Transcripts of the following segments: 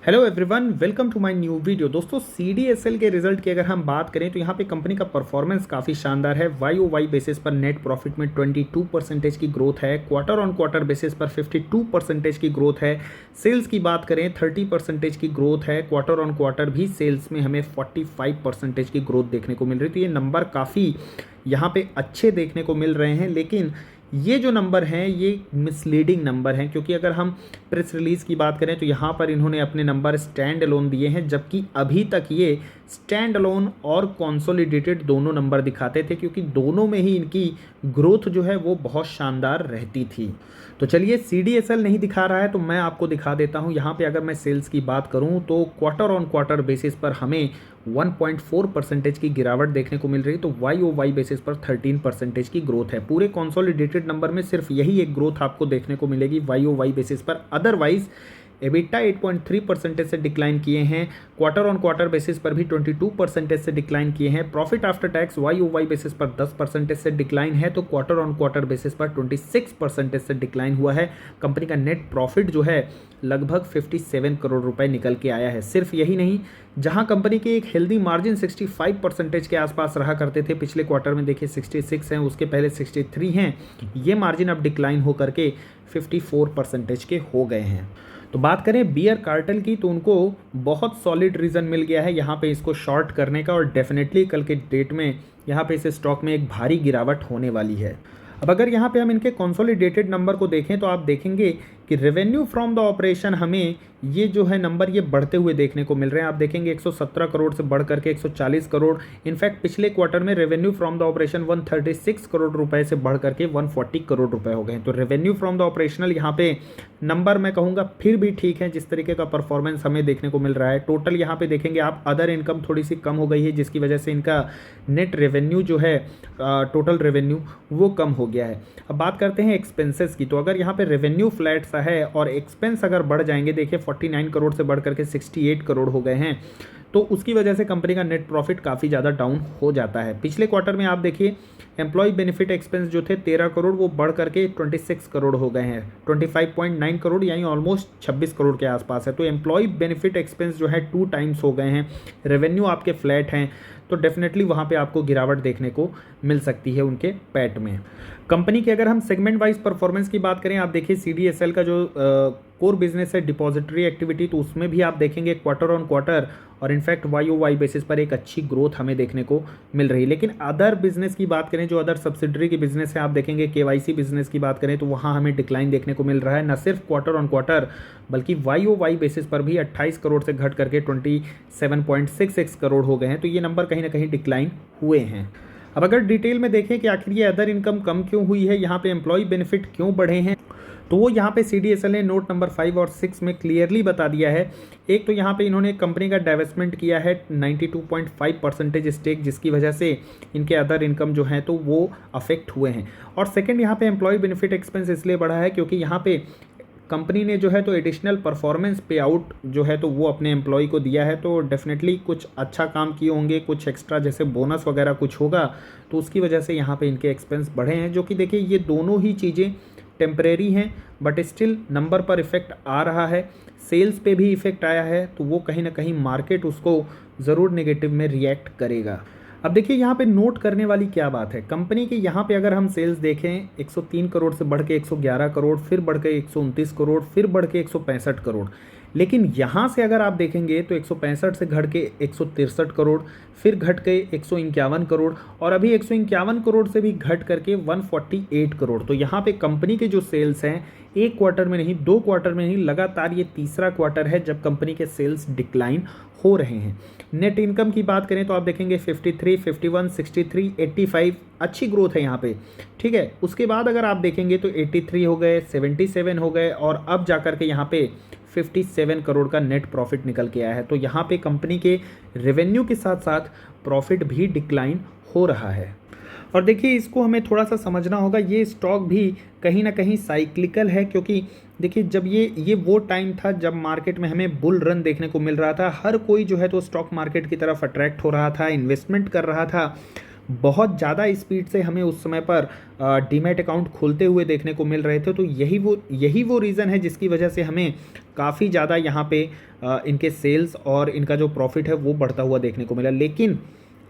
Hello everyone, welcome to my new video. दोस्तों, CDSL के result की अगर हम बात करें तो यहाँ पे कंपनी का परफॉर्मेंस काफ़ी शानदार है। YOY बेसिस पर नेट प्रॉफिट में 22% की ग्रोथ है। क्वार्टर ऑन क्वार्टर बेसिस पर 52% की ग्रोथ है। सेल्स की बात करें 30% की ग्रोथ है। क्वार्टर ऑन क्वार्टर भी सेल्स में हमें 45% की ग्रोथ देखने को मिल रही थी। ये नंबर काफ़ी यहाँ पे अच्छे देखने को मिल रहे हैं, लेकिन ये जो नंबर हैं ये मिसलीडिंग नंबर हैं, क्योंकि अगर हम प्रेस रिलीज़ की बात करें तो यहाँ पर इन्होंने अपने नंबर स्टैंड अलोन दिए हैं, जबकि अभी तक ये स्टैंड अलोन और कॉन्सोलिडेटेड दोनों नंबर दिखाते थे, क्योंकि दोनों में ही इनकी ग्रोथ जो है वो बहुत शानदार रहती थी। तो चलिए, CDSL नहीं दिखा रहा है तो मैं आपको दिखा देता हूँ। यहाँ पे अगर मैं सेल्स की बात करूँ तो क्वार्टर ऑन क्वार्टर बेसिस पर हमें 1.4% की गिरावट देखने को मिल रही, तो YOY बेसिस पर 13% की ग्रोथ है। पूरे कंसोलिडेटेड नंबर में सिर्फ यही एक ग्रोथ आपको देखने को मिलेगी YOY बेसिस पर। अदरवाइज EBITDA 8.3% से डिक्लाइन किए हैं। क्वार्टर ऑन क्वार्टर बेसिस पर भी 22% से डिक्लाइन किए हैं। Profit after tax YOY basis पर 10% से डिक्लाइन है, तो क्वार्टर ऑन क्वार्टर बेसिस पर 26% से डिक्लाइन हुआ है। कंपनी का नेट प्रॉफिट जो है लगभग 57 करोड़ रुपए निकल के आया है। सिर्फ यही नहीं, जहां कंपनी के एक हेल्दी मार्जिन 65% के आसपास रहा करते थे, पिछले क्वार्टर में देखिए 66 हैं, उसके पहले 63 हैं, ये मार्जिन अब डिक्लाइन होकर के 54% के हो गए हैं। तो बात करें बियर कार्टेल की, तो उनको बहुत सॉलिड रीज़न मिल गया है यहाँ पे इसको शॉर्ट करने का, और डेफिनेटली कल के डेट में यहाँ पे इस स्टॉक में एक भारी गिरावट होने वाली है। अब अगर यहाँ पे हम इनके कंसोलिडेटेड नंबर को देखें तो आप देखेंगे कि रेवेन्यू फ्रॉम द ऑपरेशन हमें ये जो है नंबर ये बढ़ते हुए देखने को मिल रहे हैं। आप देखेंगे 117 करोड़ से बढ़ करके 140 करोड़। इनफैक्ट पिछले क्वार्टर में revenue from the operation 136 crore रुपए से बढ़ करके 140 करोड़ रुपए हो गए। तो रेवेन्यू फ्रॉम द ऑपरेशनल यहाँ पे नंबर मैं कहूँगा फिर भी ठीक है, जिस तरीके का परफॉर्मेंस हमें देखने को मिल रहा है। टोटल यहाँ पे देखेंगे आप अदर इनकम थोड़ी सी कम हो गई है, जिसकी वजह से इनका नेट रेवेन्यू जो है टोटल रेवेन्यू वो कम हो गया है। अब बात करते हैं एक्सपेंसेस की, तो अगर यहाँ पे रेवेन्यू फ्लैट सा है और एक्सपेंस अगर बढ़ जाएंगे, देखिए 49 करोड़ से बढ़ करके 68 करोड़ हो गए हैं, तो उसकी वजह से कंपनी का नेट प्रॉफिट काफ़ी ज़्यादा डाउन हो जाता है। पिछले क्वार्टर में आप देखिए एम्प्लॉय बेनिफिट एक्सपेंस जो थे 13 करोड़, वो बढ़ करके 26 करोड़ हो गए हैं। 25.9 करोड़ यानी ऑलमोस्ट 26 करोड़ के आसपास है। तो एम्प्लॉय बेनिफिट एक्सपेंस जो है 2 टाइम्स हो गए हैं। रेवेन्यू आपके फ्लैट हैं, तो डेफिनेटली वहाँ पे आपको गिरावट देखने को मिल सकती है उनके पैट में। कंपनी के अगर हम सेगमेंट वाइज परफॉर्मेंस की बात करें, आप देखिए CDSL का जो कोर बिजनेस है डिपॉजिटरी एक्टिविटी, तो उसमें भी आप देखेंगे क्वार्टर ऑन क्वार्टर और इनफैक्ट YOY बेसिस पर एक अच्छी ग्रोथ हमें देखने को मिल रही है। लेकिन अदर बिजनेस की बात करें, जो अदर सब्सिडरी की बिजनेस है, आप देखेंगे KYC बिजनेस की बात करें तो वहाँ हमें डिक्लाइन देखने को मिल रहा है। न सिर्फ क्वार्टर ऑन क्वार्टर बल्कि YOY बेसिस पर भी 28 करोड़ से घट करके 27.66 करोड़ हो गए हैं। तो ये नंबर कहीं ना कहीं डिक्लाइन हुए हैं। अब अगर डिटेल में देखें कि आखिर ये अदर इनकम कम क्यों हुई है, यहाँ पे एम्प्लॉय बेनिफिट क्यों बढ़े हैं, तो वो यहाँ पे CDSL ने नोट नंबर 5 और 6 में क्लियरली बता दिया है। एक तो यहाँ पे इन्होंने कंपनी का डाइवेस्टमेंट किया है 92.5% स्टेक, जिसकी वजह से इनके अदर इनकम जो हैं तो वो अफेक्ट हुए हैं। और सेकंड, यहाँ पे एम्प्लॉय बेनिफिट एक्सपेंस इसलिए बढ़ा है क्योंकि यहाँ पे कंपनी ने जो है तो एडिशनल परफॉर्मेंस पे आउट जो है तो वो अपने एम्प्लॉय को दिया है। तो डेफिनेटली कुछ अच्छा काम किए होंगे, कुछ एक्स्ट्रा जैसे बोनस वगैरह कुछ होगा, तो उसकी वजह से यहाँ पे इनके एक्सपेंस बढ़े हैं। जो कि देखिए ये दोनों ही चीज़ें टेम्परेरी हैं, बट स्टिल नंबर पर इफेक्ट आ रहा है। सेल्स पे भी इफेक्ट आया है, तो वो कहीं ना कहीं मार्केट उसको ज़रूर नेगेटिव में रिएक्ट करेगा। अब देखिए यहाँ पे नोट करने वाली क्या बात है, कंपनी के यहाँ पे अगर हम सेल्स देखें 103 करोड़ से बढ़ के 111 करोड़, फिर बढ़ के 129 करोड़, फिर बढ़ के 165 करोड़। लेकिन यहाँ से अगर आप देखेंगे तो 165 से घट के 163 करोड़, फिर घट के 151 करोड़, और अभी 151 करोड़ से भी घट करके 148 करोड़। तो यहाँ पे कंपनी के जो सेल्स हैं एक क्वार्टर में नहीं, 2 क्वार्टर में नहीं, लगातार ये तीसरा क्वार्टर है जब कंपनी के सेल्स डिक्लाइन हो रहे हैं। नेट इनकम की बात करें तो आप देखेंगे 53, 51, 63, 85 अच्छी ग्रोथ है यहाँ पे, ठीक है। उसके बाद अगर आप देखेंगे तो 83 हो गए, 77 हो गए, और अब जाकर के यहाँ पे 57 करोड़ का नेट प्रॉफिट निकल के आया है। तो यहाँ पे कंपनी के रेवेन्यू के साथ साथ प्रॉफिट भी डिक्लाइन हो रहा है। और देखिए इसको हमें थोड़ा सा समझना होगा, ये स्टॉक भी कहीं ना कहीं साइक्लिकल है, क्योंकि देखिए जब ये वो टाइम था जब मार्केट में हमें बुल रन देखने को मिल रहा था, हर कोई जो है तो स्टॉक मार्केट की तरफ अट्रैक्ट हो रहा था, इन्वेस्टमेंट कर रहा था। बहुत ज़्यादा स्पीड से हमें उस समय पर डीमैट अकाउंट खोलते हुए देखने को मिल रहे थे। तो यही वो रीज़न है जिसकी वजह से हमें काफ़ी ज़्यादा यहाँ पे इनके सेल्स और इनका जो प्रॉफिट है वो बढ़ता हुआ देखने को मिला। लेकिन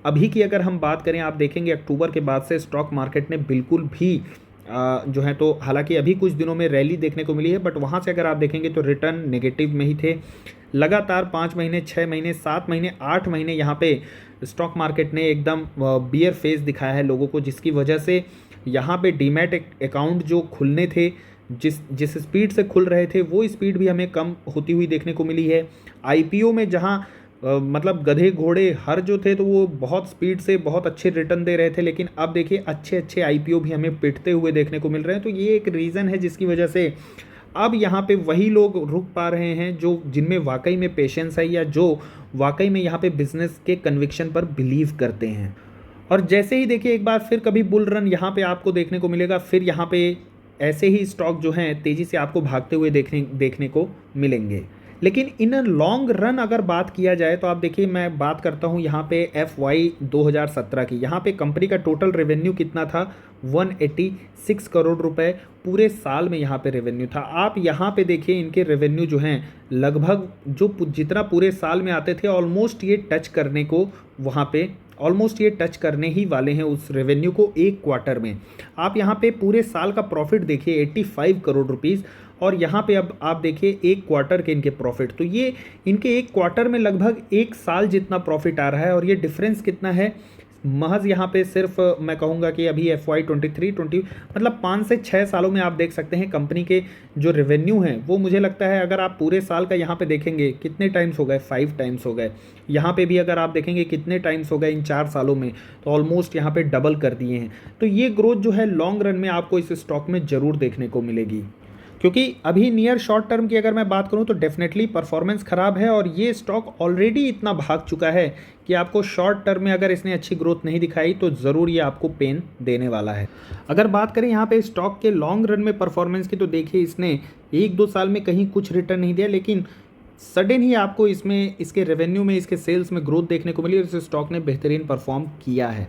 अभी की अगर हम बात करें, आप देखेंगे अक्टूबर के बाद से स्टॉक मार्केट ने बिल्कुल भी जो है, तो हालांकि अभी कुछ दिनों में रैली देखने को मिली है, बट वहाँ से अगर आप देखेंगे तो रिटर्न नेगेटिव में ही थे। लगातार 5 महीने, 6 महीने, 7 महीने, 8 महीने यहाँ पे स्टॉक मार्केट ने एकदम बियर फेस दिखाया है लोगों को, जिसकी वजह से यहाँ पे डीमैट अकाउंट जो खुलने थे, जिस स्पीड से खुल रहे थे वो स्पीड भी हमें कम होती हुई देखने को मिली है। आईपीओ में जहाँ मतलब गधे घोड़े हर जो थे तो वो बहुत स्पीड से बहुत अच्छे रिटर्न दे रहे थे, लेकिन अब देखिए अच्छे अच्छे आईपीओ भी हमें पिटते हुए देखने को मिल रहे हैं। तो ये एक रीज़न है जिसकी वजह से अब यहाँ पे वही लोग रुक पा रहे हैं जो जिनमें वाकई में पेशेंस है, या जो वाकई में यहाँ पे बिजनेस के कन्विक्शन पर बिलीव करते हैं। और जैसे ही देखिए एक बार फिर कभी बुल रन यहाँ पे आपको देखने को मिलेगा, फिर यहाँ पे ऐसे ही स्टॉक जो हैं तेज़ी से आपको भागते हुए देखने को मिलेंगे। लेकिन इन लॉन्ग रन अगर बात किया जाए तो आप देखिए, मैं बात करता हूँ यहाँ पे FY 2017 की। यहाँ पे कंपनी का टोटल रेवेन्यू कितना था, 186 करोड़ रुपए पूरे साल में यहाँ पे रेवेन्यू था। आप यहाँ पे देखिए इनके रेवेन्यू जो हैं लगभग जो जितना पूरे साल में आते थे ऑलमोस्ट ये टच करने को वहाँ पे ऑलमोस्ट ये टच करने ही वाले हैं उस रेवेन्यू को एक क्वार्टर में। आप यहाँ पे पूरे साल का प्रॉफिट देखिए 85 करोड़ रुपीज़, और यहाँ पे अब आप देखिए एक क्वार्टर के इनके प्रॉफिट, तो ये इनके एक क्वार्टर में लगभग एक साल जितना प्रॉफिट आ रहा है। और ये डिफरेंस कितना है, महज यहाँ पे सिर्फ मैं कहूँगा कि अभी FY 23-20 मतलब 5 से 6 सालों में आप देख सकते हैं कंपनी के जो रेवेन्यू हैं वो, मुझे लगता है अगर आप पूरे साल का यहाँ पे देखेंगे कितने टाइम्स हो गए, 5 टाइम्स हो गए। यहाँ पे भी अगर आप देखेंगे कितने टाइम्स हो गए इन 4 सालों में, तो ऑलमोस्ट यहाँ पे डबल कर दिए हैं। तो ये ग्रोथ जो है लॉन्ग रन में आपको इस स्टॉक में ज़रूर देखने को मिलेगी, क्योंकि अभी नियर शॉर्ट टर्म की अगर मैं बात करूं तो डेफिनेटली परफॉर्मेंस ख़राब है, और ये स्टॉक ऑलरेडी इतना भाग चुका है कि आपको शॉर्ट टर्म में अगर इसने अच्छी ग्रोथ नहीं दिखाई तो ज़रूर ये आपको पेन देने वाला है। अगर बात करें यहाँ पे स्टॉक के लॉन्ग रन में परफॉर्मेंस की, तो देखिए इसने 1-2 साल में कहीं कुछ रिटर्न नहीं दिया, लेकिन सडन ही आपको इसमें इसके रेवेन्यू में, इसके सेल्स में ग्रोथ देखने को मिली, और इस स्टॉक ने बेहतरीन परफॉर्म किया है।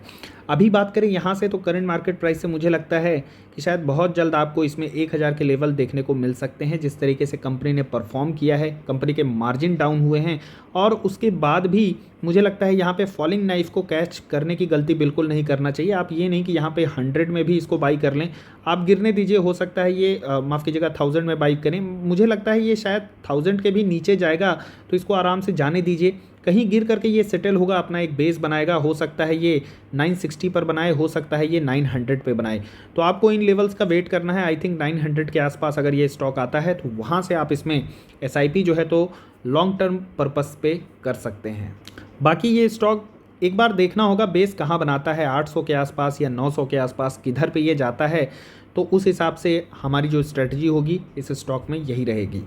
अभी बात करें यहाँ से तो करंट मार्केट प्राइस से मुझे लगता है कि शायद बहुत जल्द आपको इसमें 1000 के लेवल देखने को मिल सकते हैं। जिस तरीके से कंपनी ने परफॉर्म किया है, कंपनी के मार्जिन डाउन हुए हैं, और उसके बाद भी मुझे लगता है यहाँ पे फॉलिंग नाइफ को कैच करने की गलती बिल्कुल नहीं करना चाहिए। आप ये नहीं कि यहाँ पे 100 में भी इसको बाई कर लें, आप गिरने दीजिए। हो सकता है ये माफ़ कीजिएगा 1000 में बाई करें, मुझे लगता है ये शायद 1000 के भी नीचे जाएगा, तो इसको आराम से जाने दीजिए। कहीं गिर करके ये सेटल होगा, अपना एक बेस बनाएगा, हो सकता है ये 960 पर बनाए, हो सकता है ये 900 पे बनाए। तो आपको इन लेवल्स का वेट करना है। आई थिंक 900 के आसपास अगर ये स्टॉक आता है तो वहाँ से आप इसमें SIP जो है तो लॉन्ग टर्म पर्पस पे कर सकते हैं। बाकी ये स्टॉक एक बार देखना होगा बेस कहाँ बनाता है, 800 के आसपास या 900 के आसपास किधर पे ये जाता है, तो उस हिसाब से हमारी जो स्ट्रेटजी होगी इस स्टॉक में यही रहेगी।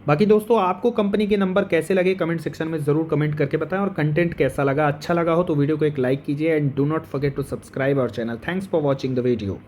बाकी दोस्तों, आपको कंपनी के नंबर कैसे लगे कमेंट सेक्शन में ज़रूर कमेंट करके बताएं, और कंटेंट कैसा लगा, अच्छा लगा हो तो वीडियो को एक लाइक कीजिए, and do not forget to subscribe our channel. Thanks for watching the video.